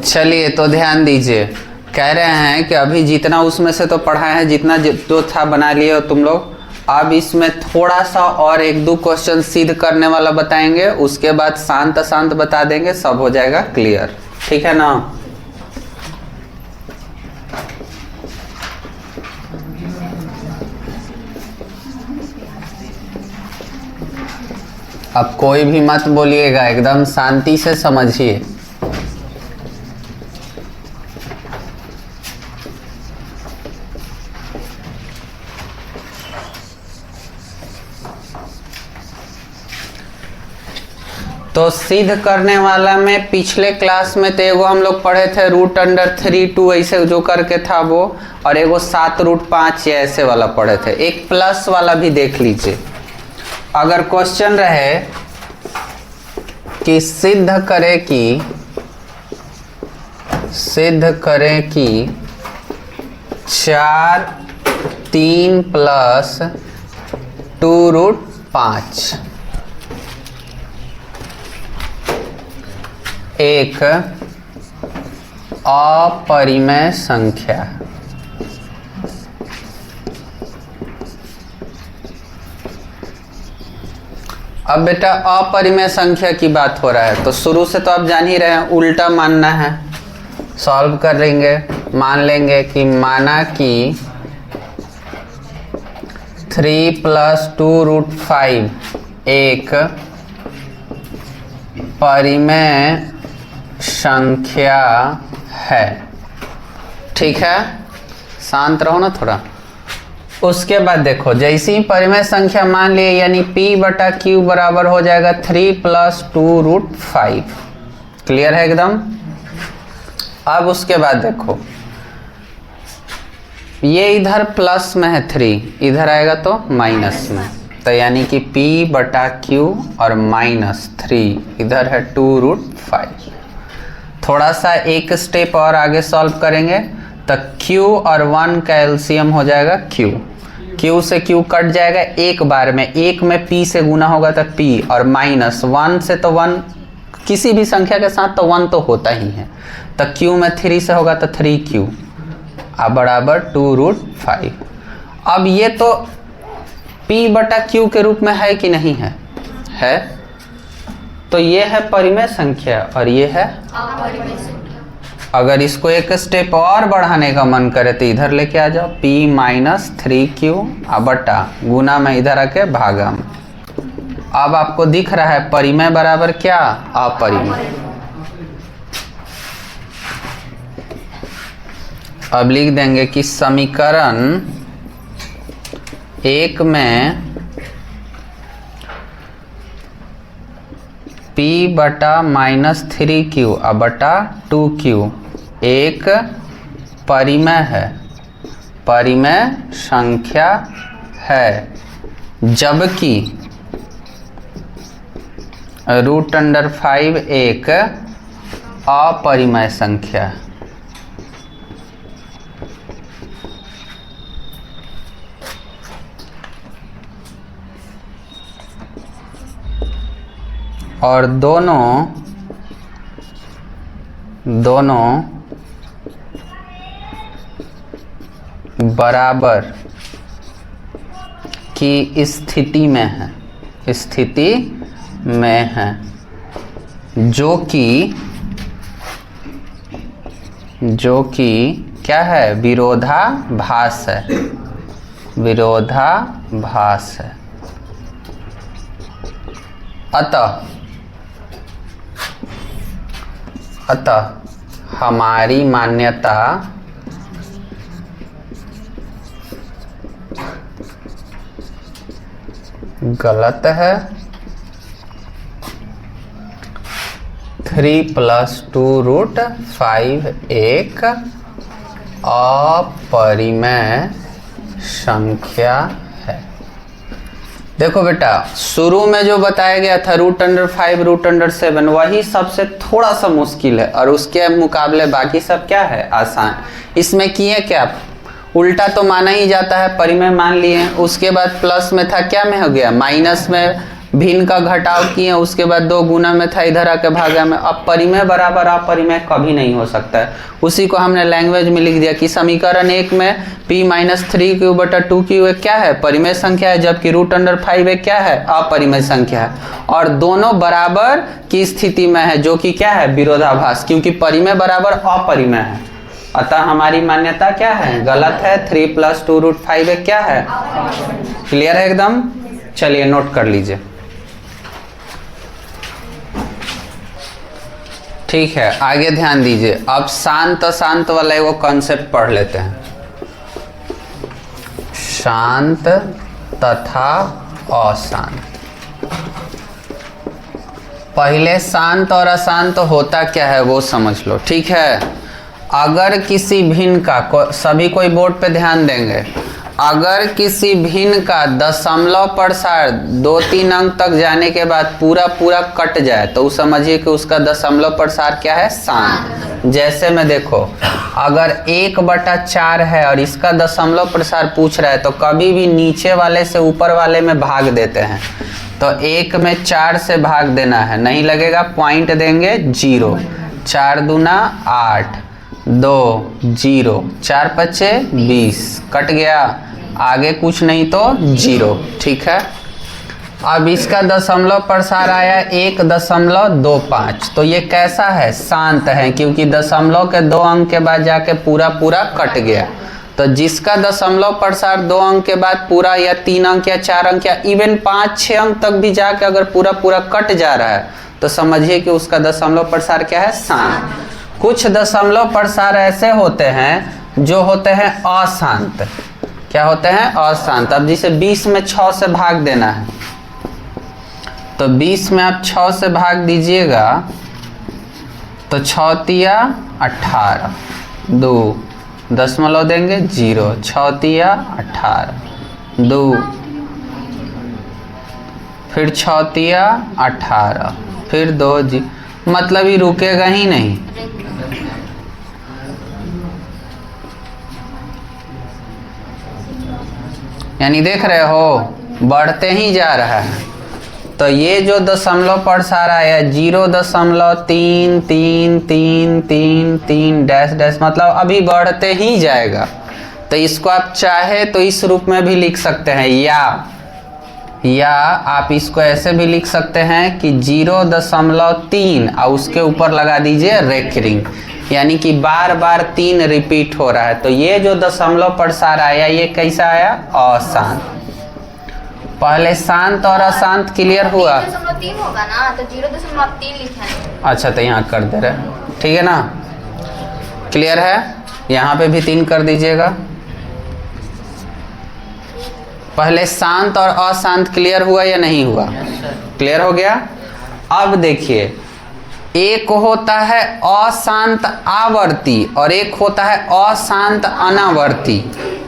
चलिए तो ध्यान दीजिए, कह रहे हैं कि अभी जितना उसमें से तो पढ़ा है, जितना जो था बना लिए हो तुम लोग। अब इसमें थोड़ा सा और एक दो क्वेश्चन सिद्ध करने वाला बताएंगे, उसके बाद शांत शांत बता देंगे, सब हो जाएगा क्लियर। ठीक है ना? अब कोई भी मत बोलिएगा, एकदम शांति से समझिए। तो सिद्ध करने वाला में पिछले क्लास में तो एगो हम लोग पढ़े थे √√3 ऐसे जो करके था वो, और एगो 7√5 या ऐसे वाला पढ़े थे। एक प्लस वाला भी देख लीजिए। अगर क्वेश्चन रहे कि सिद्ध करें कि 4 3 प्लस 2√5 एक अपरिमेय संख्या। अब बेटा अपरिमेय संख्या की बात हो रहा है तो शुरू से तो आप जान ही रहे हैं, उल्टा मानना है। सॉल्व कर लेंगे, मान लेंगे कि माना कि 3 + 2√5 एक परिमेय संख्या है। ठीक है, शांत रहो ना थोड़ा। उसके बाद देखो, जैसे ही परिमेय संख्या मान लिए, यानी P/Q बराबर हो जाएगा 3 + 2√5। क्लियर है एकदम? अब उसके बाद देखो, ये इधर प्लस में है 3, इधर आएगा तो माइनस में, तो यानी कि P/Q और -3 इधर है 2√5। थोड़ा सा एक स्टेप और आगे सॉल्व करेंगे तो Q और 1 का एलसीएम हो जाएगा Q। Q से Q कट जाएगा एक बार में, एक में P से गुना होगा तो P, और -1 से तो 1 किसी भी संख्या के साथ तो 1 तो होता ही है, तो Q में 3 से होगा तो 3Q अब बराबर 2√5। अब ये तो P/Q के रूप में है कि नहीं है? है। तो ये है परिमेय संख्या और ये है अपरिमेय संख्या। अगर इसको एक स्टेप और बढ़ाने का मन करे तो इधर लेके आ जाओ, P - 3Q बटा गुना में इधर आके भागा में। अब आपको दिख रहा है परिमेय बराबर क्या? अपरिमेय। अब लिख देंगे कि समीकरण 1 में P/-3Q बटा 2Q एक परिमेय है, परिमेय संख्या है, जबकि √5 एक अपरिमेय संख्या है। और दोनों बराबर की स्थिति में है, जो कि क्या है? विरोधाभास है। अतः हमारी मान्यता गलत है। 3 + 2√5 एक अपरिमेय संख्या है। देखो बेटा, शुरू में जो बताया गया था √5 √7 वही सबसे थोड़ा सा मुश्किल है, और उसके मुकाबले बाकी सब क्या है? आसान। इसमें किए क्या? उल्टा तो माना ही जाता है, परिमेय मान लिए। उसके बाद प्लस में था, क्या में हो गया? माइनस में भिन्न का घटाव किए, उसके बाद 2 गुना में था, इधर आके भागा में। अब परिमेय बराबर अपरिमेय कभी नहीं हो सकता है। उसी को हमने लैंग्वेज में लिख दिया कि समीकरण 1 में p-3q/2q क्या है, परिमेय संख्या है, जबकि √5 क्या है, अपरिमेय संख्या है। और दोनों बराबर की स्थिति में है, जो कि क्या है, विरोधाभास, क्योंकि परिमेय बराबर अपरिमेय है। अतः हमारी मान्यता क्या है, गलत है। 3 + 2√5 क्या है, क्लियर है एकदम। चलिए नोट कर लीजिए। ठीक है, आगे ध्यान दीजिए। अब शांत अशांत वाला एगो कॉन्सेप्ट पढ़ लेते हैं। शांत तथा अशांत। पहले शांत और अशांत होता क्या है वो समझ लो, ठीक है। अगर किसी भिन्न का, सभी कोई बोर्ड पे ध्यान देंगे, अगर किसी भिन्न का दशमलव प्रसार 2-3 अंक तक जाने के बाद पूरा कट जाए तो समझिए कि उसका दशमलव प्रसार क्या है, शांत। जैसे में देखो, अगर 1/4 है और इसका दशमलव प्रसार पूछ रहा है तो कभी भी नीचे वाले से ऊपर वाले में भाग देते हैं। तो 1 में 4 से भाग देना है, नहीं लगेगा, पॉइंट देंगे 0। 4 दूना 8, 2 0, 4 पचे 20, कट गया, आगे कुछ नहीं तो 0, ठीक है। अब इसका दशमलव प्रसार आया 1.25, तो ये कैसा है, शांत है, क्योंकि दशमलव के 2 अंक के बाद जाके पूरा कट गया। तो जिसका दशमलव प्रसार 2 अंक के बाद पूरा, या 3 अंक या 4 अंक या इवन 5-6 अंक तक भी जाके अगर पूरा कट जा रहा है तो समझिए कि उसका दशमलव प्रसार क्या है, शांत। कुछ दशमलव प्रसार ऐसे होते हैं जो होते हैं अशांत। क्या होते हैं, अशांत। अब जिसे 20 में 6 से भाग देना है, तो 20 में आप 6 से भाग दीजिएगा तो 6×3 18, 2 दशमलव देंगे 0, 6×3 18, 2, फिर 6×3 18, फिर 2 जी, मतलब ही रुकेगा ही नहीं। यानी देख रहे हो, बढ़ते ही जा रहा है। तो ये जो दशमलव प्रसार आया 0.333333 डैश, मतलब अभी बढ़ते ही जाएगा। तो इसको आप चाहे तो इस रूप में भी लिख सकते हैं, या आप इसको ऐसे भी लिख सकते हैं कि 0.3 और उसके ऊपर लगा दीजिए रेकरिंग, यानी कि बार 3 रिपीट हो रहा है। तो ये जो दशमलव प्रसार आया ये कैसा आया, अशांत। पहले शांत और अशांत क्लियर हुआ। 0.3 होगा ना, तो 0.3 लिखा है। अच्छा, तो यहाँ कर दे रहे, ठीक है ना, क्लियर है। यहाँ पे भी 3 कर दीजिएगा। पहले शांत और अशांत क्लियर हुआ या नहीं हुआ, क्लियर हो गया। अब देखिए, एक होता है अशांत आवर्ती और एक होता है अशांत अनावर्ती।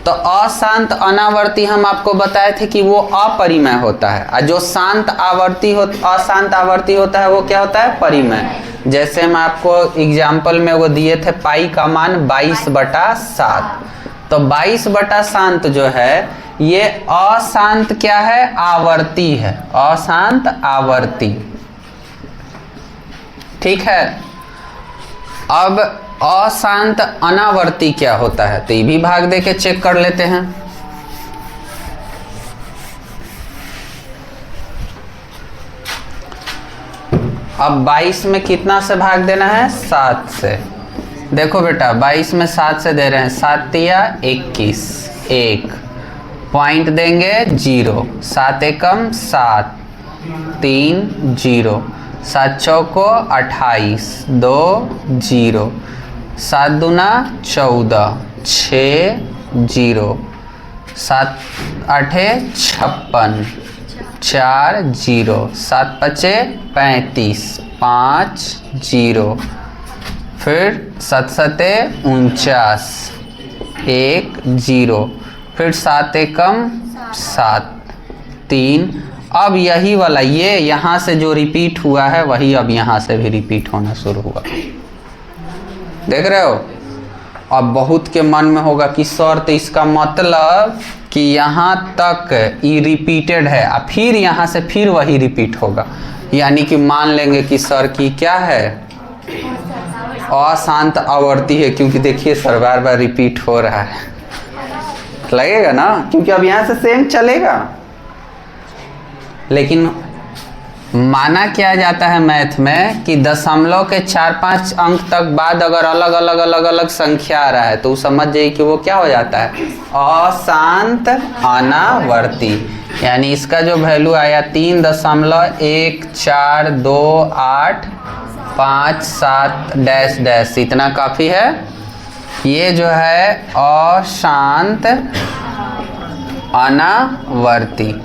तो अशांत अनावर्ती हम आपको बताए थे कि वो अपरिमेय होता है, और जो शांत आवर्ती अशांत आवर्ती होता है वो क्या होता है, परिमेय। जैसे हम आपको एग्जाम्पल में वो दिए थे, पाई का मान 22/7। तो 22/7 जो है ये अशांत क्या है, आवर्ती है, अशांत आवर्ती, ठीक है। अब अशांत अनावर्ती क्या होता है, तो ये भी भाग दे के चेक कर लेते हैं। अब 22 में कितना से भाग देना है, 7 से। देखो बेटा, 22 में 7 से दे रहे हैं, 7×3 21, 1 पॉइंट देंगे 0, 7 एकम 7, 3 0, 7 चौको 28, 2 0, 7 दूना 14, 6 0, 7 8 56, 4 0, 7 पचे 35, 5 0, फिर 7 7 49, 1 0, फिर 7 एकम 7, 3। अब यही वाला ये यहाँ से जो रिपीट हुआ है वही अब यहाँ से भी रिपीट होना शुरू हुआ, देख रहे हो। और बहुत के मन में होगा कि सर तो इसका मतलब कि यहाँ तक ये रिपीटेड है और फिर यहाँ से फिर वही रिपीट होगा, यानी कि मान लेंगे कि सर की क्या है अशांत आवर्ती है, क्योंकि देखिए सर बार बार रिपीट हो रहा है, लगेगा ना, क्योंकि अब यहाँ से सेम चलेगा। लेकिन माना क्या जाता है मैथ में कि दशमलव के 4-5 अंक तक बाद अगर अलग अलग संख्या आ रहा है तो समझ जाइए कि वो क्या हो जाता है अशांत अनावर्ती। यानी इसका जो वैल्यू आया 3.14857 इतना काफ़ी है। ये जो है अशांत अनावर्ती।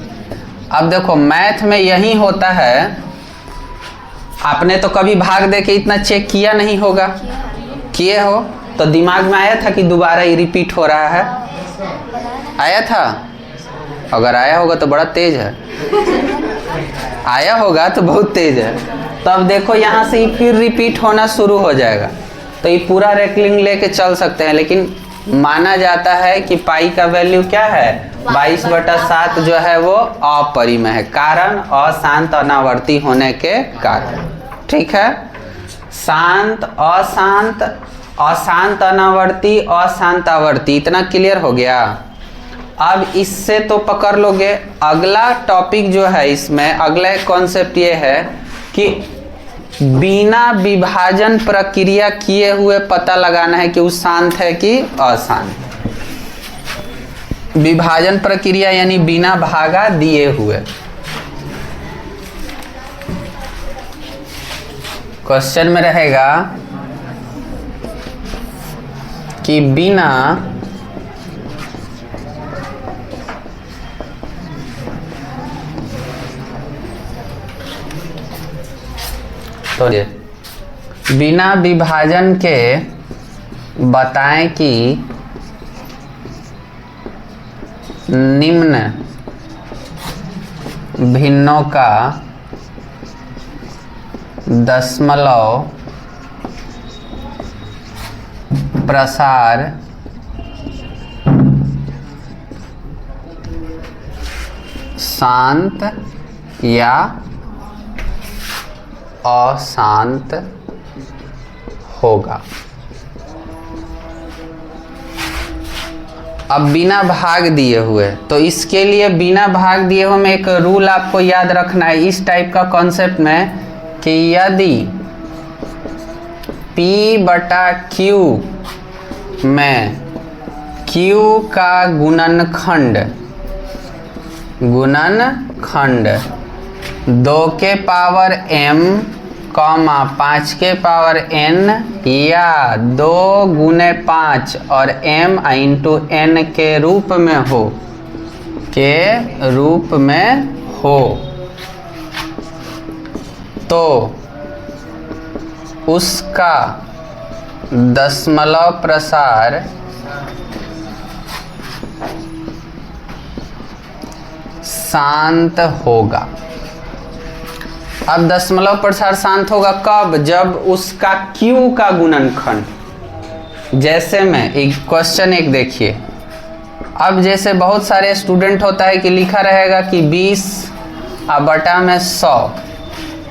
अब देखो मैथ में यही होता है, आपने तो कभी भाग दे के इतना चेक किया नहीं होगा, किए हो तो दिमाग में आया था कि दोबारा ये रिपीट हो रहा है, आया था? अगर आया होगा तो बड़ा तेज है, आया होगा तो बहुत तेज है। तो अब देखो यहाँ से ही फिर रिपीट होना शुरू हो जाएगा, तो ये पूरा रेकलिंग लेके चल सकते हैं। लेकिन माना जाता है कि पाई का वैल्यू क्या है 22/7 जो है वो अपरिमेय है, कारण अशांत अनावर्ती होने के कारण। ठीक है, शांत अशांत अशांत अनावर्ती अशांत आवर्ती, इतना क्लियर हो गया। अब इससे तो पकड़ लोगे। अगला टॉपिक जो है इसमें अगला कॉन्सेप्ट ये है कि बिना विभाजन प्रक्रिया किए हुए पता लगाना है कि वो शांत है कि अशांत। विभाजन प्रक्रिया यानी बिना भागा दिए हुए। क्वेश्चन में रहेगा कि बिना तो बिना विभाजन के बताएं कि निम्न भिन्नों का दशमलव प्रसार शांत या अशांत होगा। अब बिना भाग दिए हुए, तो इसके लिए बिना भाग दिए हुए में एक रूल आपको याद रखना है इस टाइप का कॉन्सेप्ट में कि यदि P/Q में Q का गुणनखंड 2 के पावर m, 5 के पावर n या 2 गुने 5 और m इंटू n के रूप में हो तो उसका दशमलव प्रसार शांत होगा। अब दशमलव प्रसार शांत होगा कब? जब उसका Q का गुणनखंड, जैसे में एक क्वेश्चन एक देखिए। अब जैसे बहुत सारे स्टूडेंट होता है कि लिखा रहेगा कि 20/100,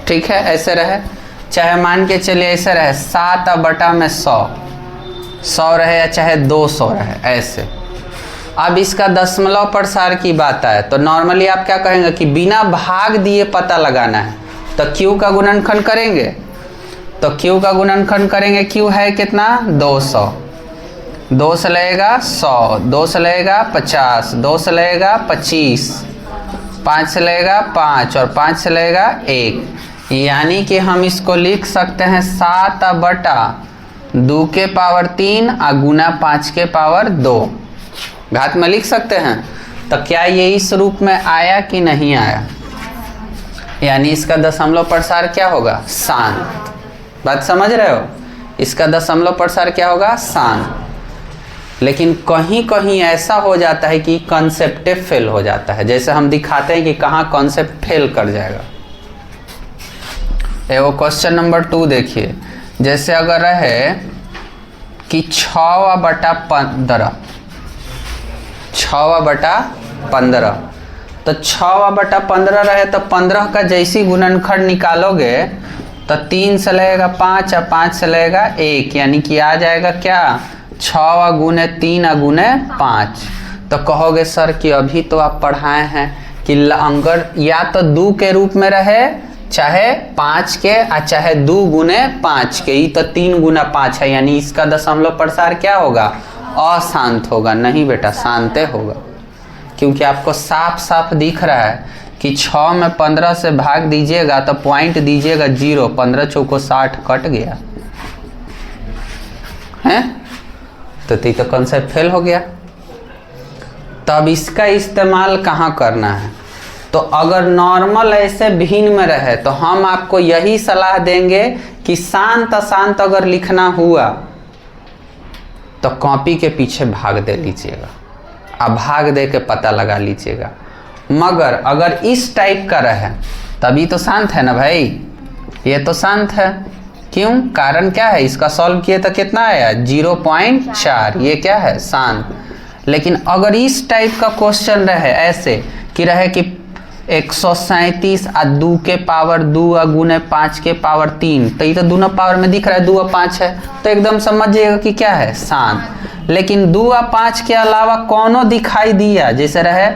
ठीक है, ऐसे रहे, चाहे मान के चलिए ऐसे रहे 7/100 रहे या चाहे 200 रहे, ऐसे। अब इसका दशमलव प्रसार की बात आए तो नॉर्मली आप क्या कहेंगे कि बिना भाग दिए पता लगाना है, तो Q का गुणनखंड करेंगे, तो Q का गुणनखंड करेंगे, Q है कितना 200, 2 से लगेगा 100, 2 से लगेगा 50, 2 से लगेगा 25, 5 से लगेगा 5 और 5 से लगेगा 1। यानी कि हम इसको लिख सकते हैं 7/2 के पावर 3 और गुना 5 के पावर 2 घात में लिख सकते हैं। तो क्या ये इस रूप में आया कि नहीं आया? यानी इसका दशमलव प्रसार क्या होगा? शांत। बात समझ रहे हो? इसका दशमलव प्रसार क्या होगा? शांत। लेकिन कहीं कहीं ऐसा हो जाता है कि कॉन्सेप्ट फेल हो जाता है। जैसे हम दिखाते हैं कि कहाँ कॉन्सेप्ट फेल कर जाएगा। वो क्वेश्चन नंबर 2 देखिए, जैसे अगर रहे कि 6/15, 6/15, तो 6/15 रहे तो 15 का जैसी गुणनखंड निकालोगे तो 3 से लगेगा 5 और 5 से लगेगा 1, यानी कि आ जाएगा क्या 6 गुने 3 गुने 5। तो कहोगे सर कि अभी तो आप पढ़ाए हैं कि अगर या तो 2 के रूप में रहे चाहे 5 के और चाहे 2 गुने 5 के, ये तो 3 गुना 5 है, यानी इसका दशमलव प्रसार क्या होगा अशांत होगा। नहीं बेटा शांत होगा, क्योंकि आपको साफ साफ दिख रहा है कि 6 में 15 से भाग दीजिएगा तो पॉइंट दीजिएगा 0, 15 चौको 60 कट गया है, तो कॉन्सेप्ट फेल हो गया। तब इसका इस्तेमाल कहाँ करना है, तो अगर नॉर्मल ऐसे भिन्न में रहे तो हम आपको यही सलाह देंगे कि शांत अशांत अगर लिखना हुआ तो कॉपी के पीछे भाग दे लीजिएगा, अब भाग दे के पता लगा लीजिएगा। मगर अगर इस टाइप का रहे तभी तो शांत है ना भाई, ये तो शांत है। क्यों, कारण क्या है, इसका सॉल्व किए तो कितना आया 0.4, ये क्या है शांत। लेकिन अगर इस टाइप का क्वेश्चन रहे ऐसे कि रहे कि 137 और 2 के पावर 2 गुने 5 के पावर 3, तो ये तो दोनों पावर में दिख रहा है 2 और 5 है, तो एकदम समझिएगा कि क्या है शांत। लेकिन 2 और 5 के अलावा कौनो दिखाई दिया, जैसे रहे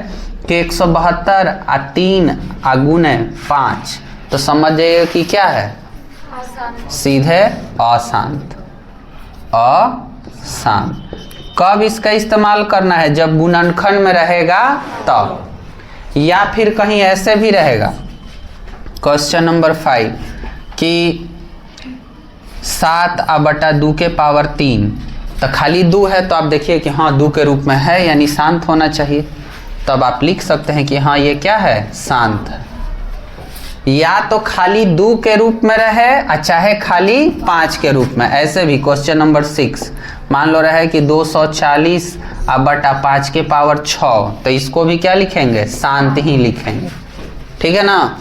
कि 172 और 3 गुने 5, तो समझ जाइएगा कि क्या है सीधे अशांत। अशांत कब इसका इस्तेमाल करना है, जब गुणनखंड में रहेगा तब, या फिर कहीं ऐसे भी रहेगा। क्वेश्चन नंबर 5 कि 7/2 के पावर 3, तो खाली 2 है तो आप देखिए कि हाँ 2 के रूप में है, यानी शांत होना चाहिए। तब आप लिख सकते हैं कि हाँ ये क्या है शांत है। या तो खाली 2 के रूप में रहे और चाहे खाली 5 के रूप में, ऐसे भी। क्वेश्चन नंबर 6 मान लो रहे कि 240/5 के पावर 6, तो इसको भी क्या लिखेंगे शांत ही लिखेंगे, ठीक है ना।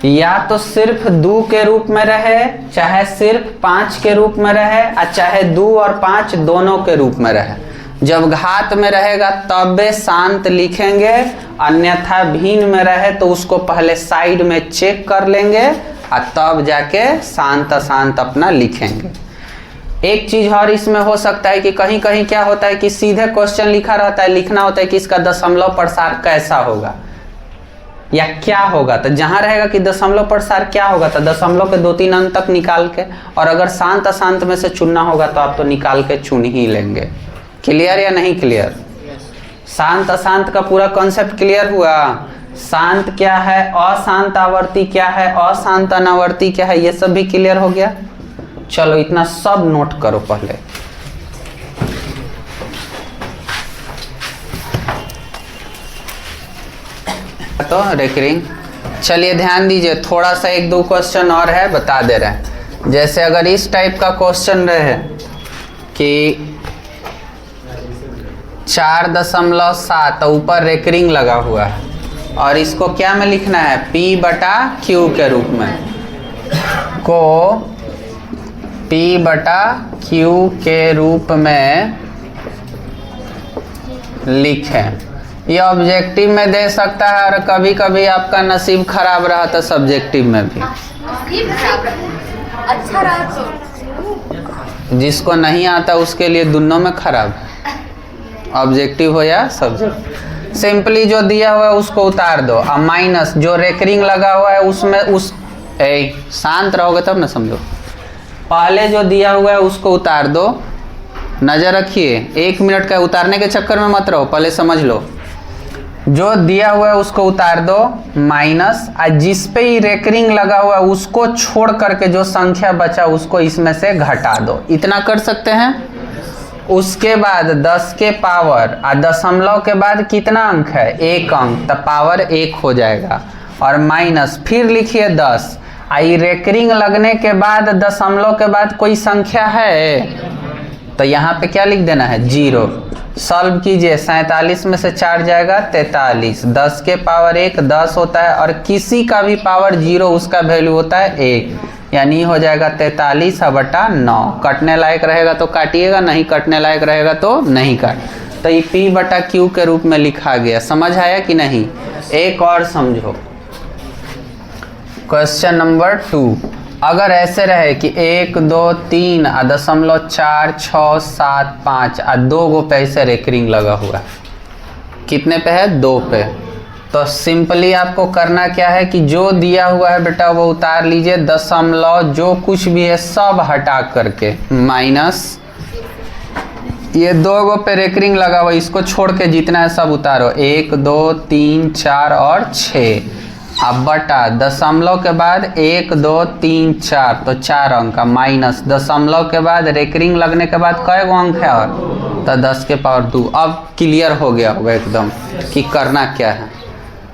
या तो सिर्फ 2 के रूप में रहे, चाहे सिर्फ 5 के रूप में रहे, और चाहे 2 और 5 दोनों के रूप में रहे। जब घात में रहेगा तब शांत लिखेंगे, अन्यथा भिन्न में रहे तो उसको पहले साइड में चेक कर लेंगे और तब जाके शांत अशांत अपना लिखेंगे। एक चीज और इसमें हो सकता है कि कहीं कहीं क्या होता है कि सीधे क्वेश्चन लिखा रहता है, लिखना होता है कि इसका दशमलव प्रसार कैसा होगा या क्या होगा, तो जहां रहेगा कि दशमलव प्रसार क्या होगा तो दशमलव के 2-3 अंक तक निकाल के, और अगर शांत अशांत में से चुनना होगा तो आप तो निकाल के चुन ही लेंगे। क्लियर या नहीं क्लियर? शांत अशांत का पूरा कॉन्सेप्ट क्लियर हुआ। शांत क्या है, अशांत आवर्ती क्या है, अशांत अनावर्ती क्या है, ये सब भी क्लियर हो गया। चलो इतना सब नोट करो पहले। तो रेकरिंग, चलिए ध्यान दीजिए, थोड़ा सा 1-2 क्वेश्चन और है बता दे रहे हैं। जैसे अगर इस टाइप का क्वेश्चन रहे कि 4.7 ऊपर रेकरिंग लगा हुआ है और इसको क्या में लिखना है P/Q के रूप में, को P/Q के रूप में लिखें। ये ऑब्जेक्टिव में दे सकता है और कभी कभी आपका नसीब खराब रहा तो सब्जेक्टिव में भी। अच्छा रहा तो जिसको नहीं आता उसके लिए दोनों में खराब है, ऑब्जेक्टिव हो या सब्जेक्टिव। सिंपली जो दिया हुआ है उसको उतार दो, और माइनस जो रेकरिंग लगा हुआ है उसमें उस शांत रहोगे तब ना समझो। पहले जो दिया हुआ है उसको उतार दो, नजर रखिए, 1 मिनट का उतारने के चक्कर में मत रहो, पहले समझ लो। जो दिया हुआ है उसको उतार दो, माइनस, और जिस पे ही रेकरिंग लगा हुआ है उसको छोड़ करके जो संख्या बचा उसको इसमें से घटा दो। इतना कर सकते हैं। उसके बाद 10 के पावर और दशमलव के बाद कितना अंक है 1 अंक, तब पावर 1 हो जाएगा, और माइनस फिर लिखिए 10। आई रेकरिंग लगने के बाद दशमलव के बाद कोई संख्या है तो यहाँ पे क्या लिख देना है 0। सॉल्व कीजिए, 47 में से 4 जाएगा 43, 10 के पावर 1 10 होता है, और किसी का भी पावर 0 उसका वैल्यू होता है 1, यानी हो जाएगा 43/9। कटने लायक रहेगा तो काटिएगा, नहीं कटने लायक रहेगा तो नहीं काट। तो ये P/Q के रूप में लिखा गया। समझ आया कि नहीं? एक और समझो, क्वेश्चन नंबर 2। अगर ऐसे रहे कि 1 2 3 .4 6 7 5 2 गो पे ऐसे रेकरिंग लगा हुआ है, कितने पे है? 2 पे। तो सिंपली आपको करना क्या है कि जो दिया हुआ है बेटा वो उतार लीजिए, दशमलव जो कुछ भी है सब हटा करके माइनस ये 2 गो पे रेकरिंग लगा हुआ, इसको छोड़ के जितना है सब उतारो। 1 2 3 4 और 6, अब बटा दशमलव के बाद 1 2 3 4 तो 4 अंक का, माइनस दशमलव के बाद रेकरिंग लगने के बाद कई गो अंक है? और तो 10 के पावर 2। अब क्लियर हो गया होगा एकदम कि करना क्या है।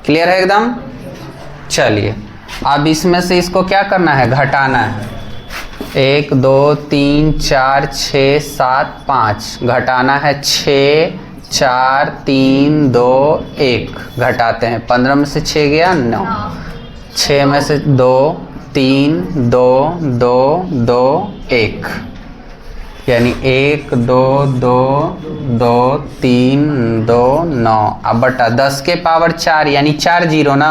क्लियर है एकदम? चलिए अब इसमें से इसको क्या करना है? घटाना है। 1 2 3 4 6 7 5 घटाना है 6 4 3 2 1 घटाते हैं। 15 में से 6 गया 9, 6 में से 2 3 2 2 2 1 यानी 1 2 2 2 3 2 9। अब बटा 10 के पावर 4 यानी 4 जीरो ना,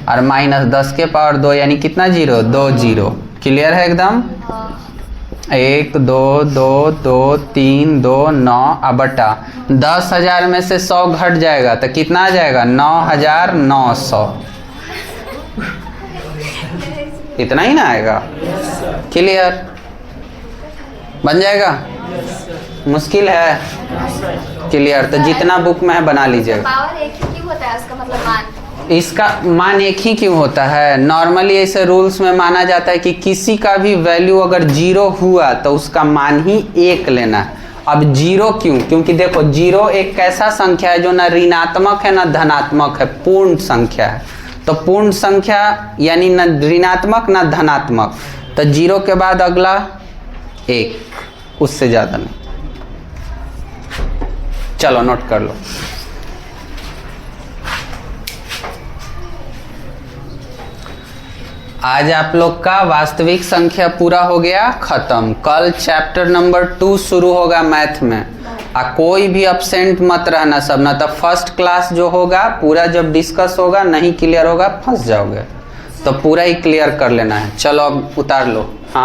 और माइनस 10 के पावर 2 यानी कितना जीरो? 2 जीरो। क्लियर है एकदम? 1 2 2 2 3 2 9। अब बटा 10,000 में से 100 घट जाएगा तो कितना आ जाएगा? 9,900। इतना ही ना आएगा? क्लियर? बन जाएगा? मुश्किल है? क्लियर? तो जितना बुक में है बना लीजिएगा। पावर एक ही क्यों होता है? उसका मतलब मान, इसका मान एक ही क्यों होता है? नॉर्मली ऐसे रूल्स में माना जाता है कि किसी का भी वैल्यू अगर 0 हुआ तो उसका मान ही 1 लेना है। अब 0 क्यों? क्योंकि देखो 0 एक ऐसा संख्या है जो ना ऋणात्मक है ना धनात्मक है, पूर्ण संख्या है। तो पूर्ण संख्या यानी न ऋणात्मक ना धनात्मक, तो 0 के बाद अगला 1, उससे ज़्यादा नहीं। चलो नोट कर लो। आज आप लोग का वास्तविक संख्या पूरा हो गया, खत्म। कल चैप्टर नंबर 2 शुरू होगा मैथ में। कोई भी अपसेंट मत रहना सब, ना तो फर्स्ट क्लास जो होगा पूरा जब डिस्कस होगा नहीं क्लियर होगा फंस जाओगे, तो पूरा ही क्लियर कर लेना है। चलो अब उतार लो। हाँ।